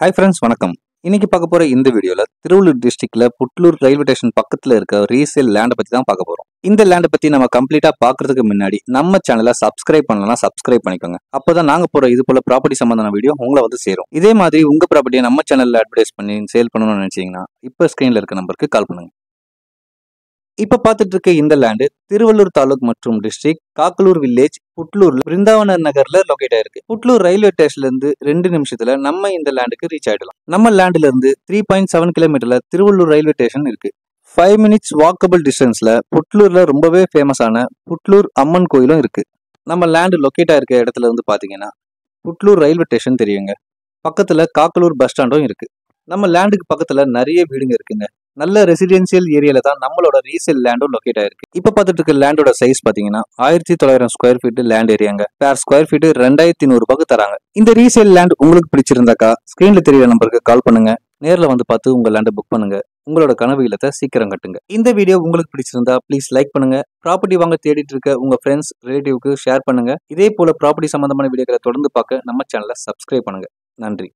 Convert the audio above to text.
Hi friends, வணக்கம். இன்னைக்கு பார்க்க போற இந்த வீடியோல திருவள்ளூர் டிஸ்ட்ரிக்ட்ல புட்லூர் ரயில்வே ஸ்டேஷன் பக்கத்துல இருக்க ரீசேல் லேண்டை பத்தி தான் பார்க்க போறோம். இந்த லேண்டை பத்தி நம்ம கம்ப்ளீட்டா பாக்குறதுக்கு முன்னாடி நம்ம சேனலை சப்ஸ்கிரைப் பண்ணலாம், சப்ஸ்கிரைப் பண்ணிக்கோங்க. அப்பதான் நாங்க போற இது போல ப்ராப்பர்ட்டி சம்பந்தமான வீடியோ உங்களை வந்து சேரும். இதே மாதிரி உங்க ப்ராப்பர்ட்டியை நம்ம சேனல்ல அட்வர்டைஸ் பண்ணி சேல் பண்ணணும்னு நினைச்சீங்கன்னா இப்ப ஸ்கிரீன்ல இருக்க நம்பருக்கு கால் பண்ணுங்க. இப்ப பாத்துட்டு இருக்க இந்த லேண்டு திருவள்ளூர் தாலுக் மற்றும் டிஸ்ட்ரிக்ட் காக்கலூர் வில்லேஜ் புட்லூர்ல பிருந்தாவன நகர்ல லொகேட் ஆயிருக்கு. புட்லூர் ரயில்வே ஸ்டேஷன்ல இருந்து 2 நிமிஷத்துல நம்ம இந்த லேண்டுக்கு ரீச் ஆயிடலாம். நம்ம லேண்ட்ல இருந்து 3.7 கிலோமீட்டர்ல திருவள்ளூர் ரயில்வே ஸ்டேஷன் இருக்கு. 5 மினிட்ஸ் வாக்கபிள் டிஸ்டன்ஸ்ல புட்லூர்ல ரொம்பவே ஃபேமஸான புட்லூர் அம்மன் கோயிலும் இருக்கு. நம்ம லேண்ட் லொகேட் ஆயிருக்க இடத்துல இருந்து பாத்தீங்கன்னா புட்லூர் ரயில்வே ஸ்டேஷன் தெரியுங்க. பக்கத்துல காக்கலூர் பஸ் ஸ்டாண்டும் இருக்கு. நம்ம லேண்டுக்கு பக்கத்துல நிறைய வீடுங்க இருக்குங்க. நல்ல ரெசிடென்சியல் ஏரியால தான் நம்மளோட ரீசேல் லேண்டும் லொகேட் ஆயிருக்கு. இப்ப பார்த்துட்டு இருக்க லேண்டோட சைஸ் பாத்தீங்கன்னா 1900 ஸ்கொயர் ஃபீட் லேண்ட் ஏரியாங்க. பேர் ஸ்கொயர் ஃபீட் 2100 ரூபாய்க்கு தராங்க. இந்த ரீசேல் லேண்ட் உங்களுக்கு பிடிச்சிருந்தாக்கா ஸ்கிரீன்ல தெரியற நம்பருக்கு கால் பண்ணுங்க. நேர்ல வந்து பார்த்து உங்க லேண்டை புக் பண்ணுங்க. உங்களோட கனவு இல்லத்தை சீக்கிரம் கட்டுங்க. இந்த வீடியோ உங்களுக்கு பிடிச்சிருந்தா ப்ளீஸ் லைக் பண்ணுங்க. ப்ராப்பர்ட்டி வாங்க தேடிட்டு இருக்க உங்க ஃப்ரெண்ட்ஸ் ரிலேட்டிவ்க்கு ஷேர் பண்ணுங்க. இதே போல ப்ராப்பர்ட்டி சம்பந்தமான வீடியோக்களை தொடர்ந்து பார்க்க நம்ம சேனலை சப்ஸ்கிரைப் பண்ணுங்க. நன்றி.